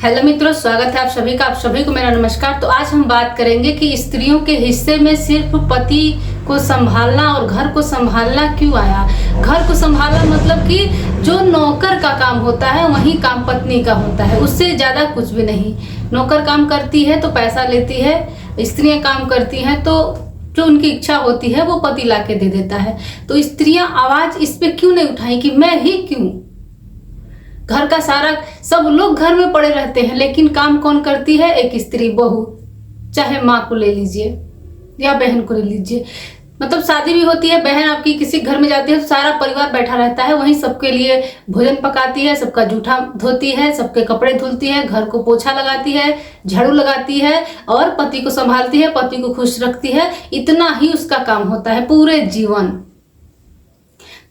Hello मित्रों, स्वागत है आप सभी का। आप सभी को मेरा नमस्कार। तो आज हम बात करेंगे कि स्त्रियों के हिस्से में सिर्फ पति को संभालना और घर को संभालना क्यों आया। घर को संभालना मतलब कि जो नौकर का काम होता है वही काम पत्नी का होता है, उससे ज्यादा कुछ भी नहीं। नौकर काम करती है तो पैसा लेती है, स्त्रियां काम करती हैं तो जो उनकी इच्छा होती है वो पति लाके दे देता है। तो स्त्रियां आवाज इस पे क्यों नहीं उठाई कि मैं ही क्यों। घर का सारा सब लोग घर में पड़े रहते हैं, लेकिन काम कौन करती है? एक स्त्री, बहू। चाहे माँ को ले लीजिए या बहन को ले लीजिए, मतलब शादी भी होती है, बहन आपकी किसी घर में जाती है तो सारा परिवार बैठा रहता है, वहीं सबके लिए भोजन पकाती है, सबका जूठा धोती है, सबके कपड़े धुलती है, घर को पोछा लगाती है, झाड़ू लगाती है और पति को संभालती है, पति को खुश रखती है। इतना ही उसका काम होता है पूरे जीवन।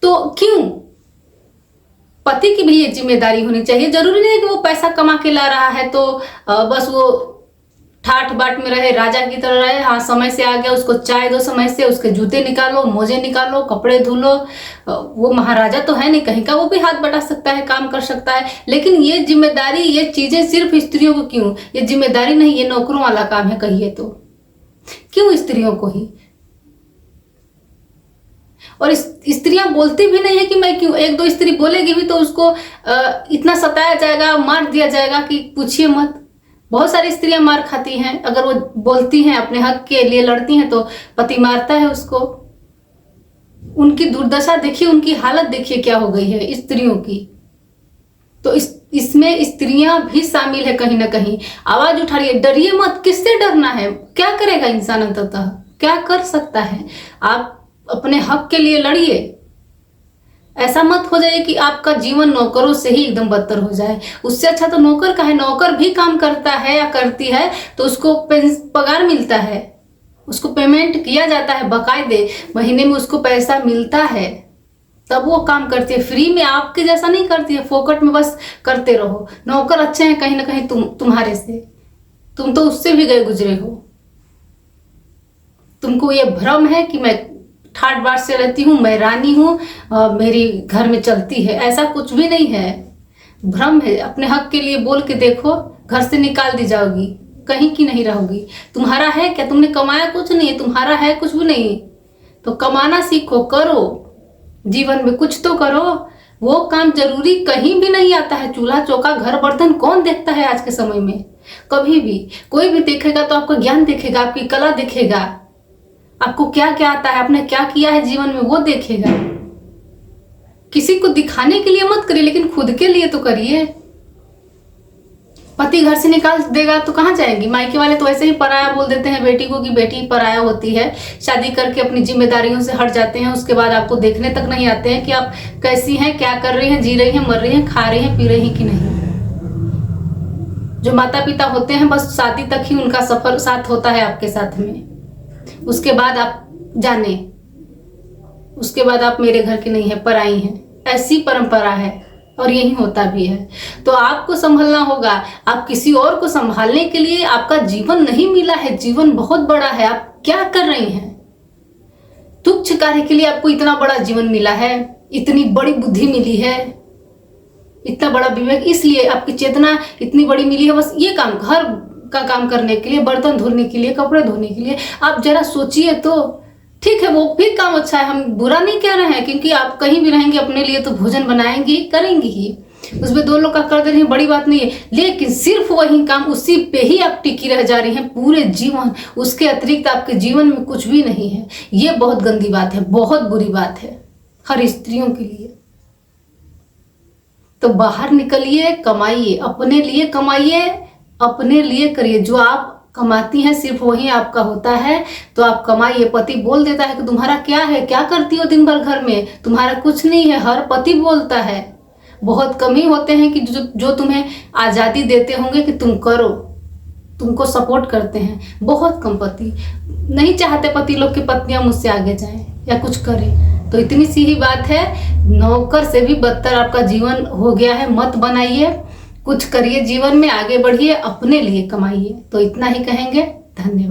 तो क्यों? पति की भी ये जिम्मेदारी होनी चाहिए। जरूरी नहीं है कि वो पैसा कमा के ला रहा है तो बस वो ठाठ बाट में रहे, राजा की तरह रहे। हाँ, समय से आ गया उसको चाय दो, समय से उसके जूते निकालो, मोजे निकालो, कपड़े धुलो। वो महाराजा तो है नहीं कहीं का, वो भी हाथ बटा सकता है, काम कर सकता है। लेकिन ये जिम्मेदारी, ये चीजें सिर्फ स्त्रियों को क्यों? ये जिम्मेदारी नहीं, ये नौकरों वाला काम है कहिए तो। क्यों स्त्रियों को ही? और स्त्रियां बोलती भी नहीं है कि मैं क्यों। एक दो स्त्री बोलेगी भी तो उसको इतना सताया जाएगा, मार दिया जाएगा कि पूछिए मत। बहुत सारी स्त्रियां मार खाती हैं, अगर वो बोलती हैं, अपने हक के लिए लड़ती हैं तो पति मारता है उसको। उनकी दुर्दशा देखिए, उनकी हालत देखिए क्या हो गई है स्त्रियों की। तो इसमें स्त्रियां भी शामिल है कहीं ना कहीं। आवाज उठाइए, डरिए मत। किससे डरना है? क्या करेगा इंसान अंततः? क्या कर सकता है? आप अपने हक के लिए लड़िए। ऐसा मत हो जाए कि आपका जीवन नौकरों से ही एकदम बदतर हो जाए। उससे अच्छा तो नौकर का है। नौकर भी काम करता है या करती है तो उसको पगार मिलता है, उसको पेमेंट किया जाता है बकायदे, महीने में उसको पैसा मिलता है, तब वो काम करती है। फ्री में आपके जैसा नहीं करती है, फोकट में बस करते रहो। नौकर अच्छे हैं कहीं ना कहीं तुम्हारे से, तुम तो उससे भी गए गुजरे हो। तुमको ये भ्रम है कि मैं ठाट बाट से रहती हूँ, मैं रानी हूँ, मेरी घर में चलती है। ऐसा कुछ भी नहीं है, भ्रम है। अपने हक के लिए बोल के देखो, घर से निकाल दी जाओगी, कहीं की नहीं रहोगी। तुम्हारा है क्या? तुमने कमाया कुछ नहीं है, तुम्हारा है कुछ भी नहीं। तो कमाना सीखो, करो, जीवन में कुछ तो करो। वो काम जरूरी कहीं भी नहीं आता है। चूल्हा चौका घर बर्तन कौन देखता है आज के समय में? कभी भी कोई भी देखेगा तो आपका ज्ञान देखेगा, आपकी कला देखेगा, आपको क्या क्या आता है, आपने क्या किया है जीवन में वो देखेगा। किसी को दिखाने के लिए मत करिए, लेकिन खुद के लिए तो करिए। पति घर से निकाल देगा तो कहाँ जाएंगी? मायके वाले तो ऐसे ही पराया बोल देते हैं बेटी को कि बेटी पराया होती है। शादी करके अपनी जिम्मेदारियों से हट जाते हैं, उसके बाद आपको देखने तक नहीं आते हैं कि आप कैसी हैं, क्या कर रही हैं, जी रही हैं, मर रही हैं, खा रही हैं, पी रही हैं कि नहीं। जो माता पिता होते हैं बस शादी तक ही उनका सफर साथ होता है आपके साथ में। उसके बाद आप जाने, उसके बाद आप मेरे घर की नहीं है, पराई हैं। ऐसी परंपरा है और यही होता भी है। तो आपको संभलना होगा। आप किसी और को संभालने के लिए आपका जीवन नहीं मिला है। जीवन बहुत बड़ा है। आप क्या कर रही हैं? तुच्छ कार्य के लिए आपको इतना बड़ा जीवन मिला है, इतनी बड़ी बुद्धि मिली है, इतना बड़ा विवेक, इसलिए आपकी चेतना इतनी बड़ी मिली है। बस ये काम, घर का काम करने के लिए, बर्तन धोने के लिए, कपड़े धोने के लिए। आप जरा सोचिए तो। ठीक है, वो भी काम अच्छा है, हम बुरा नहीं कह रहे हैं, क्योंकि आप कहीं भी रहेंगे अपने लिए तो भोजन बनाएंगे, करेंगे ही, उसमें दो लोग का कर दे रही है, बड़ी बात नहीं है। लेकिन सिर्फ वही काम, उसी पे ही आप टिकी रह जा रही हैं पूरे जीवन। उसके अतिरिक्त आपके जीवन में कुछ भी नहीं है। ये बहुत गंदी बात है, बहुत बुरी बात है हर स्त्रियों के लिए। तो बाहर निकलिए, कमाइए, अपने लिए कमाइए, अपने लिए करिए। जो आप कमाती हैं सिर्फ वही आपका होता है, तो आप कमाइए। पति बोल देता है कि तुम्हारा क्या है, क्या करती हो दिन भर घर में, तुम्हारा कुछ नहीं है, हर पति बोलता है। बहुत कम ही होते हैं कि जो तुम्हें आज़ादी देते होंगे कि तुम करो, तुमको सपोर्ट करते हैं। बहुत कम पति नहीं चाहते पति लोग की पत्नियां मुझसे आगे जाएं या कुछ करें। तो इतनी सी ही बात है, नौकर से भी बदतर आपका जीवन हो गया है। मत बनाइए, कुछ करिए जीवन में, आगे बढ़िए, अपने लिए कमाइए। तो इतना ही कहेंगे। धन्यवाद।